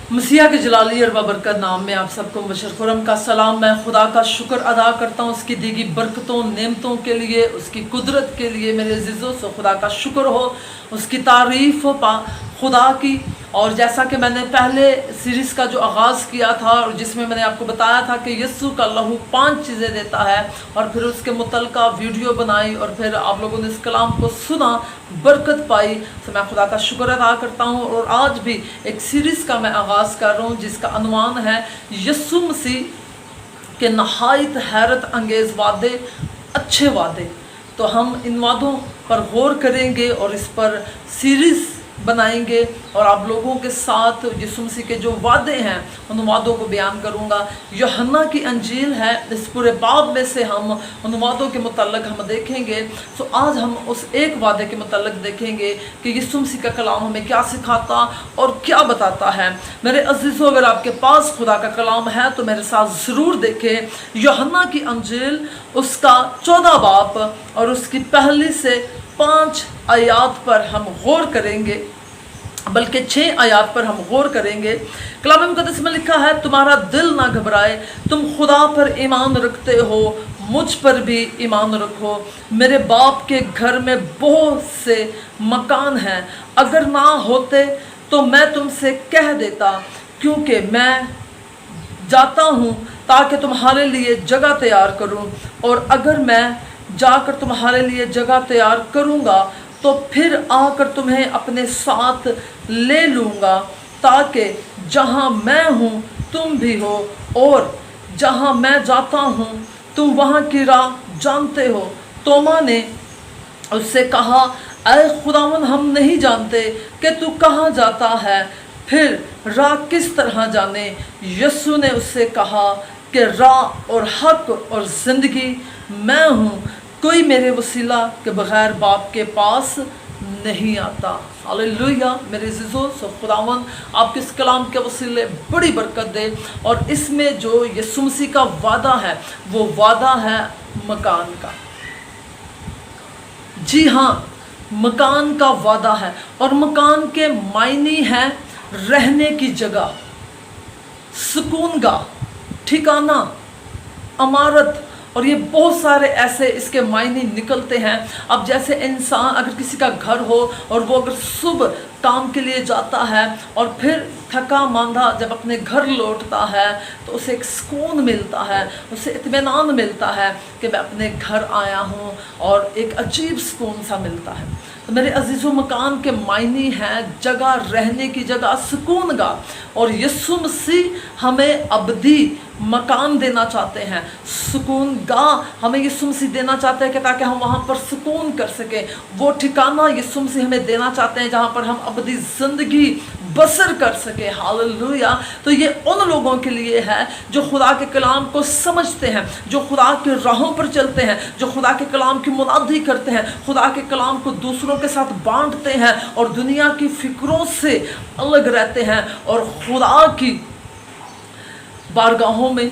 मसीहा के जलाली और बाबरकत नाम में आप सबको मुबशर खुरम का सलाम। मैं खुदा का शुक्र अदा करता हूँ उसकी दी गई बरकतों नेमतों के लिए, उसकी कुदरत के लिए। मेरे अज़ीज़ों से खुदा का शुक्र हो, उसकी तारीफ़ हो खुदा की। और जैसा कि मैंने पहले सीरीज़ का जो आगाज़ किया था और जिसमें मैंने आपको बताया था कि यीशु का लहू 5 चीज़ें देता है, और फिर उसके मुतल्लिका वीडियो बनाई और फिर आप लोगों ने इस कलाम को सुना, बरकत पाई, तो मैं खुदा का शुक्र अदा करता हूँ। और आज भी एक सीरीज़ का मैं आगाज़ कर रहा हूँ जिसका अनुमान है यीशु मसीह के नहायत हैरत अंगेज़ वादे, अच्छे वादे। तो हम इन वादों पर गौर करेंगे और इस पर सीरीज़ बनाएंगे और आप लोगों के साथ यीशु मसीह के जो वादे हैं उन वादों को बयान करूंगा। यूहन्ना की अंजील है, इस पूरे बाब में से हम उन वादों के मुतल्लिक हम देखेंगे। तो आज हम उस एक वादे के मुतल्लिक देखेंगे कि यीशु मसीह का कलाम हमें क्या सिखाता और क्या बताता है। मेरे अज़ीज़ों, अगर आपके पास खुदा का कलाम है तो मेरे साथ ज़रूर देखें यूहन्ना की अंजील, उसका 14 बाब और उसकी पहली से 5 आयात पर हम गौर करेंगे, बल्कि 6 आयात पर हम गौर करेंगे। कलाम मुक़द्दस में लिखा है, तुम्हारा दिल ना घबराए, तुम खुदा पर ईमान रखते हो, मुझ पर भी ईमान रखो। मेरे बाप के घर में बहुत से मकान हैं, अगर ना होते तो मैं तुमसे कह देता, क्योंकि मैं जाता हूँ ताकि तुम्हारे लिए जगह तैयार करूँ। और अगर मैं जाकर तुम्हारे लिए जगह तैयार करूँगा तो फिर आकर तुम्हें अपने साथ ले लूँगा, ताकि जहाँ मैं हूँ तुम भी हो, और जहाँ मैं जाता हूँ तुम वहाँ की राह जानते हो। तोमा ने उससे कहा, ऐ खुदावन, हम नहीं जानते कि तू कहाँ जाता है, फिर राह किस तरह जाने। यीशु ने उससे कहा कि राह और हक और ज़िंदगी मैं हूँ, कोई मेरे वसीला के बग़ैर बाप के पास नहीं आता। हालेलुया। मेरे अज़ीज़ों, सो खुदावन आपके इस कलाम के वसीले बड़ी बरकत दे। और इसमें जो यीशु मसीह का वादा है वो वादा है मकान का। जी हाँ, मकान का वादा है, और मकान के मायने हैं रहने की जगह, सुकूनगाह, ठिकाना, इमारत, और ये बहुत सारे ऐसे इसके मायने निकलते हैं। अब जैसे इंसान, अगर किसी का घर हो और वो अगर सुबह काम के लिए जाता है और फिर थका मांदा जब अपने घर लौटता है तो उसे एक सुकून मिलता है, उसे इत्मीनान मिलता है कि मैं अपने घर आया हूँ, और एक अजीब सुकून सा मिलता है। तो मेरे अज़ीज़ों, मकान के मायने हैं जगह, रहने की जगह, सुकूनगाह। और यीशु मसीह हमें अबदी मकान देना चाहते हैं, सुकूनगाह हमें यीशु मसीह देना चाहते हैं कि ताकि हम वहाँ पर सुकून कर सकें। वो ठिकाना यीशु मसीह हमें देना चाहते हैं जहाँ पर हम अबदी ज़िंदगी बसर कर सके। हालेलुया। तो ये उन लोगों के लिए है जो खुदा के कलाम को समझते हैं, जो खुदा के राहों पर चलते हैं, जो खुदा के कलाम की मुनादी करते हैं, खुदा के कलाम को दूसरों के साथ बांटते हैं और दुनिया की फिक्रों से अलग रहते हैं और खुदा की बारगाहों में,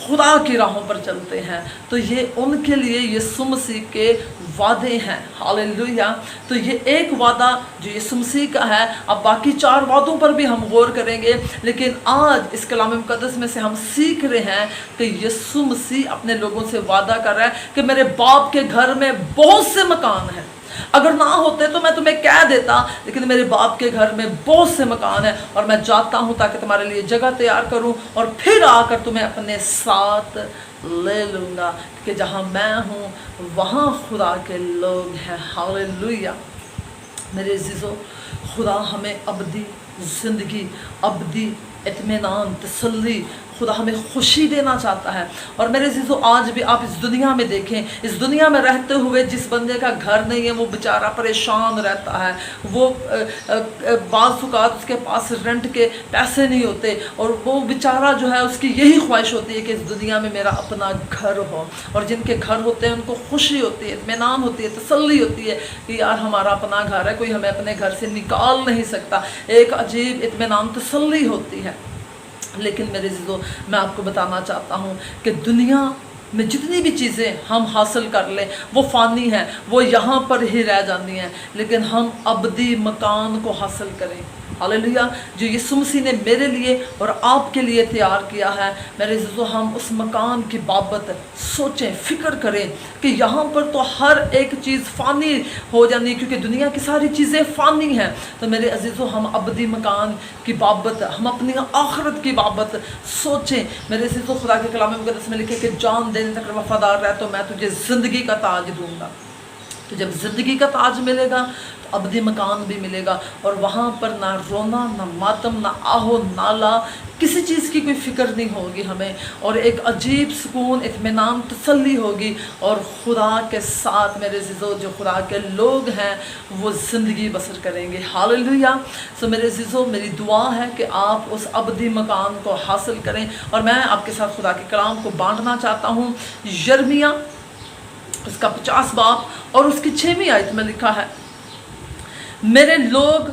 खुदा की राहों पर चलते हैं। तो ये उनके लिए यीशु मसीह के वादे हैं। हालेलुया। तो ये एक वादा जो यीशु मसीह का है। अब बाकी 4 वादों पर भी हम गौर करेंगे, लेकिन आज इस कलाम मुक़द्दस में से हम सीख रहे हैं कि यीशु मसीह अपने लोगों से वादा कर रहा है कि मेरे बाप के घर में बहुत से मकान हैं, अगर ना होते तो मैं तुम्हें कह देता, लेकिन मेरे बाप के घर में बहुत से मकान हैं, और मैं जाता हूँ ताकि तुम्हारे लिए जगह तैयार करूँ, और फिर आकर तुम्हें अपने साथ ले लूँगा, कि जहाँ मैं हूँ वहाँ खुदा के लोग हैं। हालेलुया। मेरे अज़ीज़ों, खुदा हमें अबदी ज़िंदगी, अबदी इत्मीनान, तसल्ली, खुदा हमें खुशी देना चाहता है। और मेरे अज़ीज़ों, आज भी आप इस दुनिया में देखें, इस दुनिया में रहते हुए जिस बंदे का घर नहीं है वो बेचारा परेशान रहता है। वो बाज़ औक़ात उसके पास रेंट के पैसे नहीं होते, और वो बेचारा जो है उसकी यही ख्वाहिश होती है कि इस दुनिया में मेरा अपना घर हो। और जिनके घर होते हैं उनको खुशी होती है, इत्मीनान होती है, तसल्ली होती है कि यार हमारा अपना घर है, कोई हमें अपने घर से निकाल नहीं सकता। एक अजीब इत्मीनान, तसल्ली होती है। लेकिन मेरे अज़ीज़ों, मैं आपको बताना चाहता हूँ कि दुनिया में जितनी भी चीज़ें हम हासिल कर लें वो फ़ानी हैं, वो यहाँ पर ही रह जाती हैं, लेकिन हम अबदी मकान को हासिल करें। हालेलुया, जो यीशु मसीह ने मेरे लिए और आपके लिए तैयार किया है। मेरे अज़ीज़ों, हम उस मकान की बाबत सोचें, फ़िक्र करें कि यहाँ पर तो हर एक चीज़ फ़ानी हो जानी, क्योंकि दुनिया की सारी चीज़ें फ़ानी हैं। तो मेरे अज़ीज़ों, हम अबदी मकान की बाबत, हम अपनी आखिरत की बाबत सोचें। मेरे अज़ीज़ों, खुदा के कलाम मुक़द्दस में लिखे कि जान देने तक वफ़ादार रह तो मैं तुझे ज़िंदगी का ताज दूँगा। तो जब ज़िंदगी का ताज मिलेगा तो अबदी मकान भी मिलेगा, और वहाँ पर ना रोना, ना मातम, ना आहो नाला, किसी चीज़ की कोई फ़िक्र नहीं होगी हमें, और एक अजीब सुकून, इत्मीनान, तसल्ली होगी। और खुदा के साथ मेरे अज़ीज़ों, जो खुदा के लोग हैं वो ज़िंदगी बसर करेंगे। हालेलुया। सो मेरे अज़ीज़ों, मेरी दुआ है कि आप उस अबदी मकान को हासिल करें। और मैं आपके साथ खुदा के कलाम को बांटना चाहता हूँ। यिर्मयाह उसका 50 बाब और उसकी 6वीं आयत में लिखा है, मेरे लोग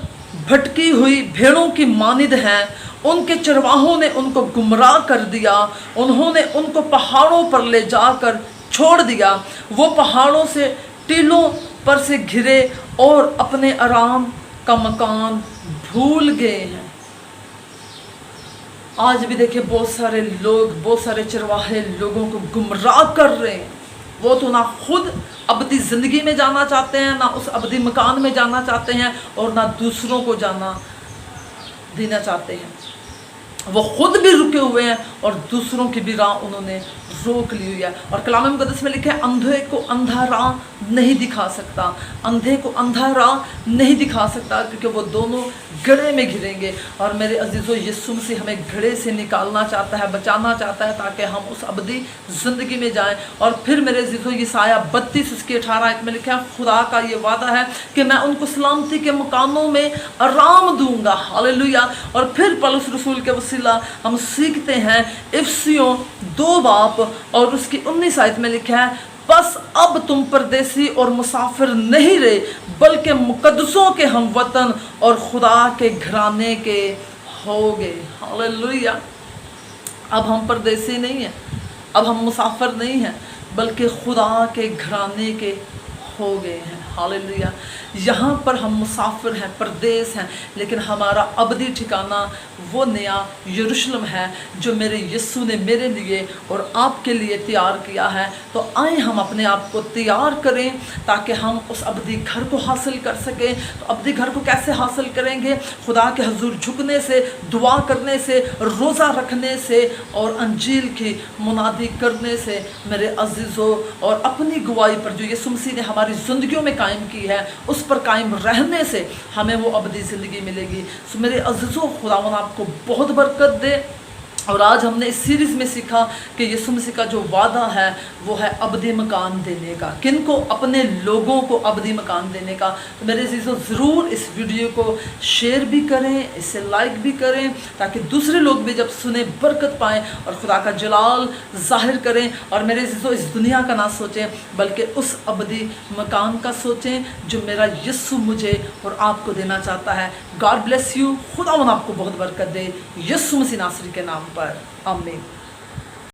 भटकी हुई भेड़ों की मानिद हैं, उनके चरवाहों ने उनको गुमराह कर दिया, उन्होंने उनको पहाड़ों पर ले जाकर छोड़ दिया, वो पहाड़ों से टीलों पर से घिरे और अपने आराम का मकान भूल गए हैं। आज भी देखिए, बहुत सारे लोग, बहुत सारे चरवाहे लोगों को गुमराह कर रहे हैं। वो तो ना खुद अबदी ज़िंदगी में जाना चाहते हैं, ना उस अबदी मकान में जाना चाहते हैं, और ना दूसरों को जाना देना चाहते हैं। वो खुद भी रुके हुए हैं और दूसरों की भी राह उन्होंने रोक ली हुई है। और कलाम मुक़द्दस में लिखा है, अंधे को अंधा राह नहीं दिखा सकता, अंधे को अंधा राह नहीं दिखा सकता, क्योंकि वो दोनों गड्ढे में घिरेंगे। और मेरे अज़ीज़ों, यीशु मसीह हमें गड्ढे से निकालना चाहता है, बचाना चाहता है, ताकि हम उस अबदी ज़िंदगी में जाएं। और फिर मेरे अज़ीज़ों, यशायाह 32 उसकी 18 में लिखा है, खुदा का ये वादा है कि मैं उनको सलामती के मकानों में आराम दूंगा। हालेलुया। और फिर पौलुस रसूल के वसीला हम सीखते हैं, इफिसियों 2 बाब और उसकी 19 आयत में लिखा है, बस अब तुम परदेसी और मुसाफिर नहीं रहे, बल्कि मुकद्दसों के हम वतन और खुदा के घराने के हो गए। हालेलुया। अब हम परदेसी नहीं हैं, अब हम मुसाफिर नहीं हैं, बल्कि खुदा के घराने के हो गए हैं। हालेलुया। यहाँ पर हम मुसाफिर हैं, परदेस हैं, लेकिन हमारा अबदी ठिकाना वो नया यरूशलेम है जो मेरे यीशु ने मेरे लिए और आपके लिए तैयार किया है। तो आए हम अपने आप को तैयार करें ताकि हम उस अबदी घर को हासिल कर सकें। तो अबदी घर को कैसे हासिल करेंगे? खुदा के हुजूर झुकने से, दुआ करने से, रोज़ा रखने से और अंजील की मुनादी करने से मेरे अजीज़ों, और अपनी गवाही पर जो यीशु मसीह ने हमारी ज़िंदगियों में कायम की है उस पर कायम रहने से हमें वो अबदी ज़िंदगी मिलेगी। सो मेरे अजीज़ों, खुदावंद आपको बहुत बरकत दे। और आज हमने इस सीरीज़ में सीखा कि यीशु मसीह का जो वादा है वो है अबदी मकान देने का। किन को? अपने लोगों को अबदी मकान देने का। तो मेरे अजीज़ों, ज़रूर इस वीडियो को शेयर भी करें, इसे लाइक भी करें, ताकि दूसरे लोग भी जब सुने बरकत पाएँ और खुदा का जलाल ज़ाहिर करें। और मेरे अजीज़ों, इस दुनिया का ना सोचें, बल्कि उस अबदी मकान का सोचें जो मेरा यीशु मुझे और आपको देना चाहता है। God bless you. खुदावंद आपको बहुत बरकत दे, यीशु मसीह नासरी के नाम पर, आमीन।